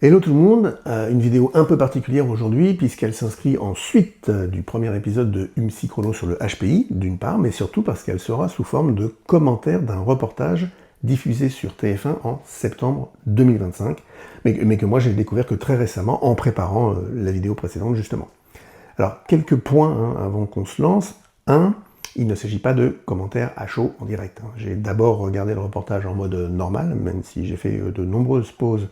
Hello tout le monde, une vidéo un peu particulière aujourd'hui puisqu'elle s'inscrit en suite du premier épisode de UMSI Chrono sur le HPI, d'une part, mais surtout parce qu'elle sera sous forme de commentaire d'un reportage diffusé sur TF1 en septembre 2025, mais que moi j'ai découvert que très récemment en préparant la vidéo précédente justement. Alors, quelques points avant qu'on se lance. Il ne s'agit pas de commentaires à chaud en direct. J'ai d'abord regardé le reportage en mode normal, même si j'ai fait de nombreuses pauses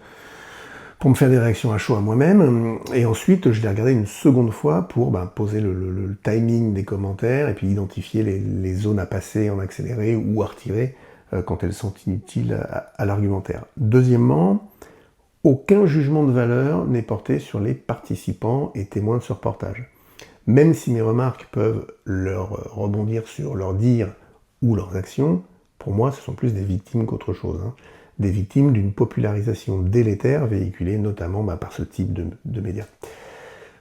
pour me faire des réactions à chaud à moi-même, et ensuite je l'ai regardé une seconde fois pour poser le timing des commentaires et puis identifier les zones à passer en accéléré ou à retirer quand elles sont inutiles à l'argumentaire. Deuxièmement, aucun jugement de valeur n'est porté sur les participants et témoins de ce reportage. Même si mes remarques peuvent leur rebondir sur leurs dires ou leurs actions, pour moi ce sont plus des victimes qu'autre chose. Des victimes d'une popularisation délétère véhiculée notamment par ce type de médias.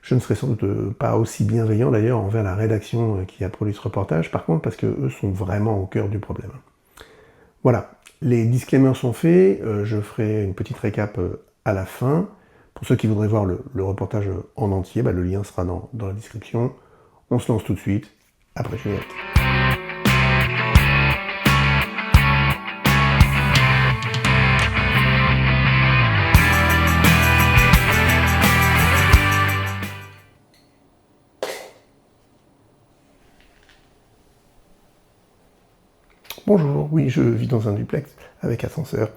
Je ne serai sans doute pas aussi bienveillant d'ailleurs envers la rédaction qui a produit ce reportage, par contre parce qu'eux sont vraiment au cœur du problème. Voilà, les disclaimers sont faits, je ferai une petite récap à la fin. Pour ceux qui voudraient voir le reportage en entier, le lien sera dans la description. On se lance tout de suite, après le générique. Bonjour, oui, je vis dans un duplex avec ascenseur.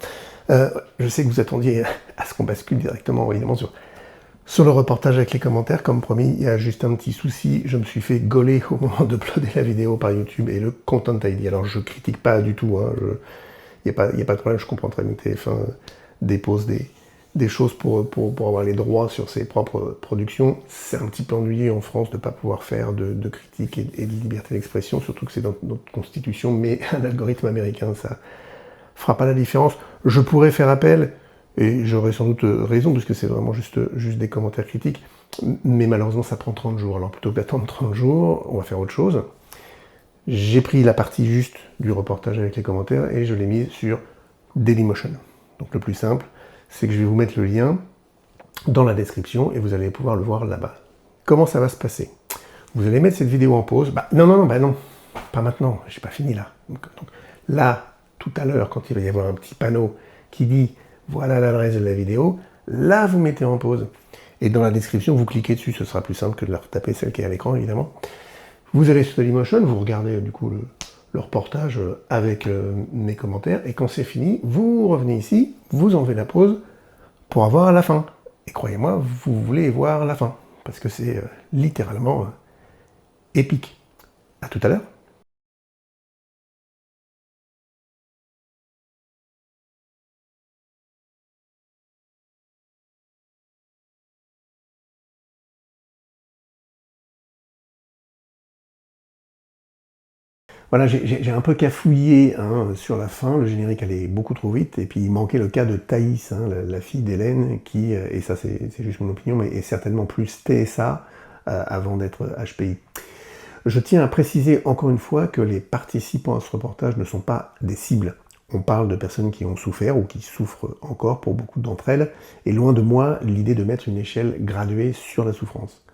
Je sais que vous attendiez à ce qu'on bascule directement, évidemment, sur le reportage avec les commentaires. Comme promis, il y a juste un petit souci. Je me suis fait gauler au moment d'uploader la vidéo par YouTube et le Content ID. Alors, je critique pas du tout. Il n'y a pas de problème. Je comprends très bien que TF1 dépose des choses pour avoir les droits sur ses propres productions. C'est un petit peu ennuyeux en France de ne pas pouvoir faire de critique et de liberté d'expression, surtout que c'est dans notre constitution, mais un algorithme américain, ça fera pas la différence. Je pourrais faire appel, et j'aurais sans doute raison, puisque c'est vraiment juste des commentaires critiques, mais malheureusement ça prend 30 jours. Alors plutôt que d'attendre 30 jours, on va faire autre chose. J'ai pris la partie juste du reportage avec les commentaires et je l'ai mise sur Dailymotion. Donc le plus simple, c'est que je vais vous mettre le lien dans la description et vous allez pouvoir le voir là-bas. Comment ça va se passer? Vous allez mettre cette vidéo en pause. Non, pas maintenant, j'ai pas fini là. Donc, là, tout à l'heure, quand il va y avoir un petit panneau qui dit voilà l'adresse de la vidéo, là vous mettez en pause. Et dans la description, vous cliquez dessus, ce sera plus simple que de la retaper celle qui est à l'écran évidemment. Vous allez sur Dailymotion, vous regardez du coup le reportage avec mes commentaires, et quand c'est fini, vous revenez ici, vous enlevez la pause pour avoir la fin. Et croyez-moi, vous voulez voir la fin, parce que c'est littéralement épique. À tout à l'heure. Voilà, j'ai un peu cafouillé sur la fin, le générique allait beaucoup trop vite, et puis il manquait le cas de Thaïs, la fille d'Hélène, qui, et ça c'est juste mon opinion, mais est certainement plus TSA avant d'être HPI. Je tiens à préciser encore une fois que les participants à ce reportage ne sont pas des cibles. On parle de personnes qui ont souffert ou qui souffrent encore pour beaucoup d'entre elles, et loin de moi l'idée de mettre une échelle graduée sur la souffrance.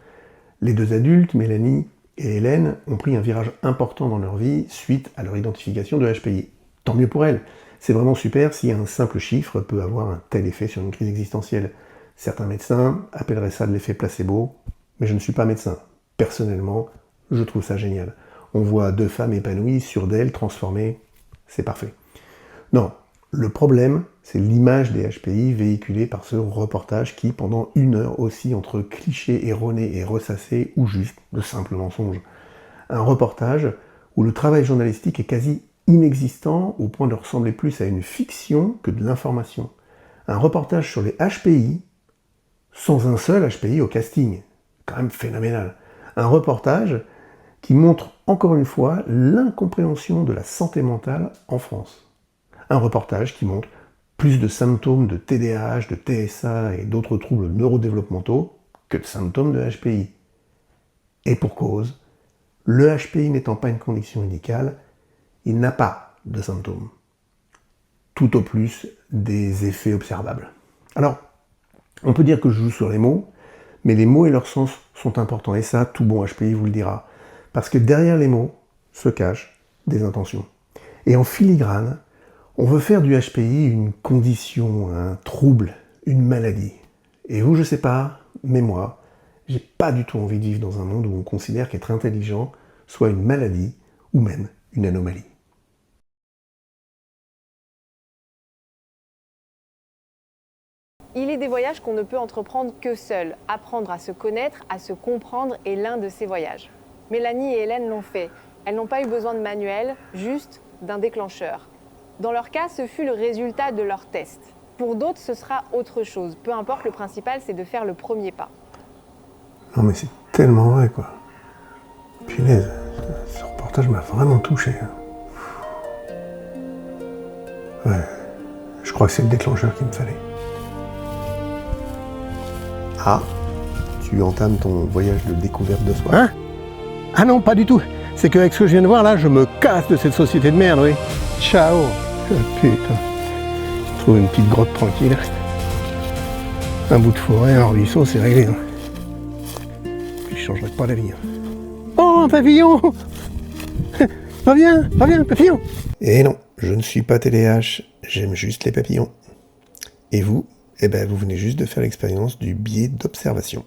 Les deux adultes, Mélanie et Hélène, ont pris un virage important dans leur vie suite à leur identification de HPI. Tant mieux pour elles. C'est vraiment super si un simple chiffre peut avoir un tel effet sur une crise existentielle. Certains médecins appelleraient ça de l'effet placebo, mais je ne suis pas médecin. Personnellement, je trouve ça génial. On voit deux femmes épanouies, sûres d'elles, transformées, c'est parfait. Non, le problème, c'est l'image des HPI véhiculée par ce reportage qui, pendant 1 heure, oscille entre clichés erronés et ressassés ou juste de simples mensonges. Un reportage où le travail journalistique est quasi inexistant au point de ressembler plus à une fiction que de l'information. Un reportage sur les HPI sans un seul HPI au casting. Quand même phénoménal. Un reportage qui montre encore une fois l'incompréhension de la santé mentale en France. Un reportage qui montre plus de symptômes de TDAH, de TSA et d'autres troubles neurodéveloppementaux que de symptômes de HPI. Et pour cause, le HPI n'étant pas une condition médicale, il n'a pas de symptômes. Tout au plus des effets observables. Alors, On peut dire que je joue sur les mots, mais les mots et leur sens sont importants. Et ça, tout bon HPI vous le dira. Parce que derrière les mots se cachent des intentions. Et en filigrane, on veut faire du HPI une condition, un trouble, une maladie. Et vous, je sais pas, mais moi, j'ai pas du tout envie de vivre dans un monde où on considère qu'être intelligent soit une maladie ou même une anomalie. Il est des voyages qu'on ne peut entreprendre que seul. Apprendre à se connaître, à se comprendre est l'un de ces voyages. Mélanie et Hélène l'ont fait. Elles n'ont pas eu besoin de manuel, juste d'un déclencheur. Dans leur cas, ce fut le résultat de leur test. Pour d'autres, ce sera autre chose. Peu importe, le principal, c'est de faire le premier pas. Non mais c'est tellement vrai quoi. Punaise, ce reportage m'a vraiment touché. Ouais, je crois que c'est le déclencheur qu'il me fallait. Ah, tu entames ton voyage de découverte de soi. Hein? Ah non, pas du tout. C'est qu'avec ce que je viens de voir là, je me casse de cette société de merde, oui. Ciao. Oh, putain. Je trouve une petite grotte tranquille. Un bout de forêt, un ruisseau, c'est réglé. Hein. Puis je changerai pas la vie. Hein. Oh, un papillon. Reviens, papillon. Et non, je ne suis pas TDH, j'aime juste les papillons. Et vous, eh ben vous venez juste de faire l'expérience du biais d'observation.